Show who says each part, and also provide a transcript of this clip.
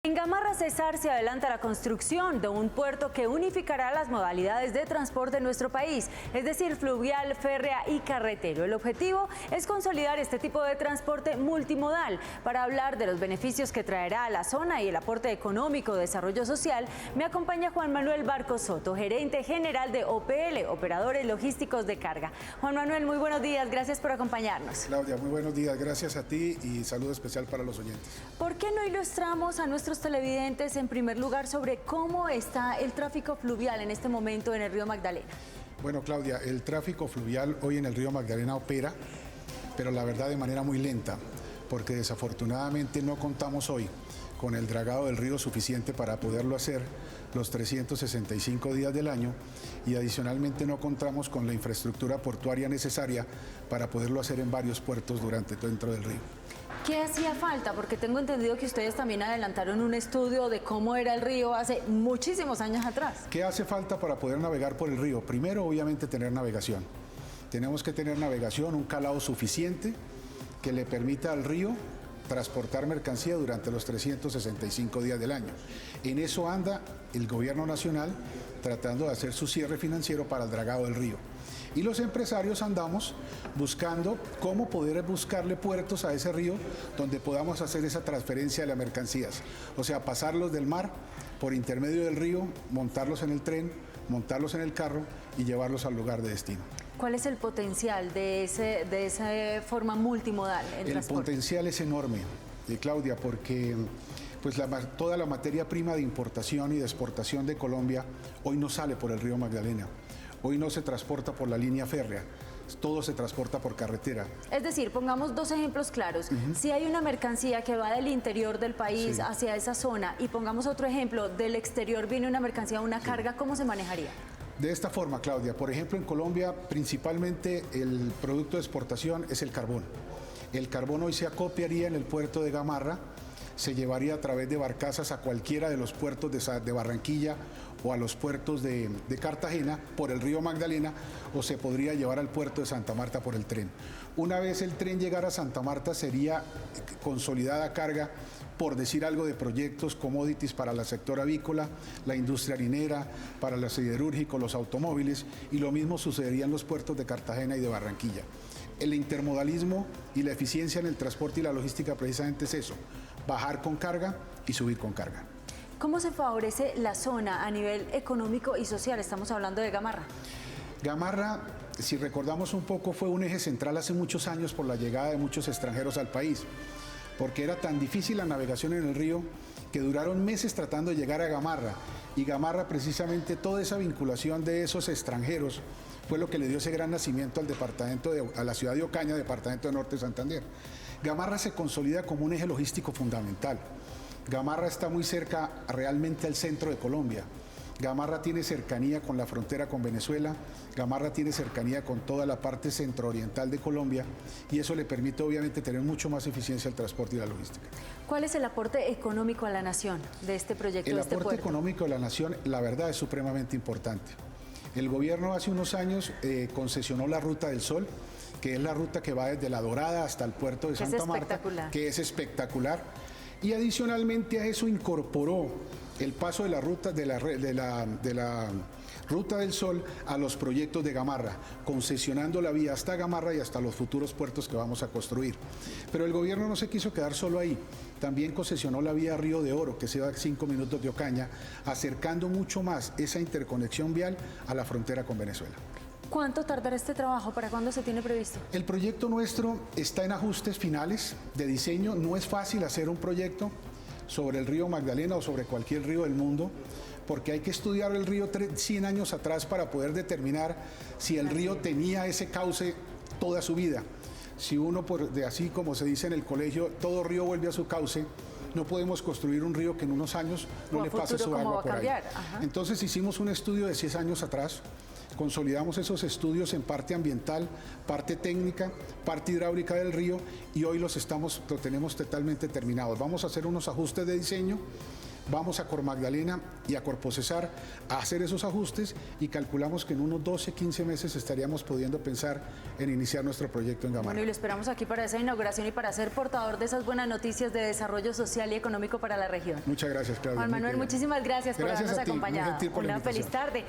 Speaker 1: En Gamarra, Cesar, se adelanta la construcción de un puerto que unificará las modalidades de transporte en nuestro país, es decir, fluvial, férrea y carretero. El objetivo es consolidar este tipo de transporte multimodal. Para hablar de los beneficios que traerá a la zona y el aporte económico de desarrollo social, me acompaña Juan Manuel Barcos Soto, gerente general de OPL, Operadores Logísticos de Carga. Juan Manuel, muy buenos días, gracias por acompañarnos.
Speaker 2: Claudia, muy buenos días, gracias a ti y saludo especial para los oyentes.
Speaker 1: ¿Por qué no ilustramos a nuestros televidentes en primer lugar sobre cómo está el tráfico fluvial en este momento en el río Magdalena?
Speaker 2: Bueno, Claudia, el tráfico fluvial hoy en el río Magdalena opera, pero la verdad de manera muy lenta, porque desafortunadamente no contamos hoy con el dragado del río suficiente para poderlo hacer los 365 días del año y adicionalmente no contamos con la infraestructura portuaria necesaria para poderlo hacer en varios puertos dentro del río.
Speaker 1: ¿Qué hacía falta? Porque tengo entendido que ustedes también adelantaron un estudio de cómo era el río hace muchísimos años atrás.
Speaker 2: ¿Qué hace falta para poder navegar por el río? Primero, obviamente, tener navegación. Tenemos que tener navegación, un calado suficiente que le permita al río transportar mercancía durante los 365 días del año. En eso anda el gobierno nacional tratando de hacer su cierre financiero para el dragado del río. Y los empresarios andamos buscando cómo poder buscarle puertos a ese río donde podamos hacer esa transferencia de las mercancías. O sea, pasarlos del mar por intermedio del río, montarlos en el tren, montarlos en el carro y llevarlos al lugar de destino.
Speaker 1: ¿Cuál es el potencial de esa forma multimodal en transporte?
Speaker 2: El potencial es enorme, Claudia, porque pues toda la materia prima de importación y de exportación de Colombia hoy no sale por el río Magdalena. Hoy no se transporta por la línea férrea, todo se transporta por carretera.
Speaker 1: Es decir, pongamos dos ejemplos claros. Si hay una mercancía que va del interior del país hacia esa zona y pongamos otro ejemplo, del exterior viene una mercancía, una carga, ¿cómo se manejaría?
Speaker 2: De esta forma, Claudia, por ejemplo, en Colombia principalmente el producto de exportación es el carbón. El carbón hoy se acopiaría en el puerto de Gamarra, se llevaría a través de barcazas a cualquiera de los puertos de Barranquilla o a los puertos de Cartagena por el río Magdalena, o se podría llevar al puerto de Santa Marta por el tren. Una vez el tren llegara a Santa Marta sería consolidada carga, por decir algo, de proyectos, commodities para el sector avícola, la industria harinera, para los siderúrgicos, los automóviles, y lo mismo sucedería en los puertos de Cartagena y de Barranquilla. El intermodalismo y la eficiencia en el transporte y la logística precisamente es eso, bajar con carga y subir con carga.
Speaker 1: ¿Cómo se favorece la zona a nivel económico y social? Estamos hablando de Gamarra.
Speaker 2: Gamarra, si recordamos un poco, fue un eje central hace muchos años por la llegada de muchos extranjeros al país, porque era tan difícil la navegación en el río que duraron meses tratando de llegar a Gamarra, y Gamarra, precisamente toda esa vinculación de esos extranjeros fue lo que le dio ese gran nacimiento a la ciudad de Ocaña, departamento de Norte de Santander. Gamarra se consolida como un eje logístico fundamental. Gamarra está muy cerca realmente al centro de Colombia. Gamarra tiene cercanía con la frontera con Venezuela, Gamarra tiene cercanía con toda la parte centrooriental de Colombia, y eso le permite obviamente tener mucho más eficiencia al transporte y la logística.
Speaker 1: ¿Cuál es el aporte económico a la nación de este proyecto, de este puerto?
Speaker 2: El aporte económico de la nación, la verdad, es supremamente importante. El gobierno hace unos años concesionó la Ruta del Sol, que es la ruta que va desde La Dorada hasta el puerto de Santa Marta, que es espectacular, y adicionalmente a eso incorporó el paso de la ruta Ruta del Sol a los proyectos de Gamarra, concesionando la vía hasta Gamarra y hasta los futuros puertos que vamos a construir. Pero el gobierno no se quiso quedar solo ahí, también concesionó la vía Río de Oro, que se va a 5 minutos de Ocaña, acercando mucho más esa interconexión vial a la frontera con Venezuela.
Speaker 1: ¿Cuánto tardará este trabajo? ¿Para cuándo se tiene previsto?
Speaker 2: El proyecto nuestro está en ajustes finales de diseño. No es fácil hacer un proyecto sobre el río Magdalena o sobre cualquier río del mundo, porque hay que estudiar el río 100 años atrás para poder determinar si el río tenía ese cauce toda su vida. Si uno, así como se dice en el colegio, todo río vuelve a su cauce, no podemos construir un río que en unos años no le pase su agua por ahí. Entonces hicimos un estudio de 10 años atrás, consolidamos esos estudios en parte ambiental, parte técnica, parte hidráulica del río, y hoy lo tenemos totalmente terminados. Vamos a hacer unos ajustes de diseño vamos a Cor Magdalena y a Corpocesar a hacer esos ajustes y calculamos que en unos 12, 15 meses estaríamos pudiendo pensar en iniciar nuestro proyecto en Gamarra.
Speaker 1: Bueno, y lo esperamos aquí para esa inauguración y para ser portador de esas buenas noticias de desarrollo social y económico para la región.
Speaker 2: Muchas gracias, Claudia.
Speaker 1: Juan Manuel, muchísimas gracias por habernos acompañado.
Speaker 2: Una
Speaker 1: feliz tarde.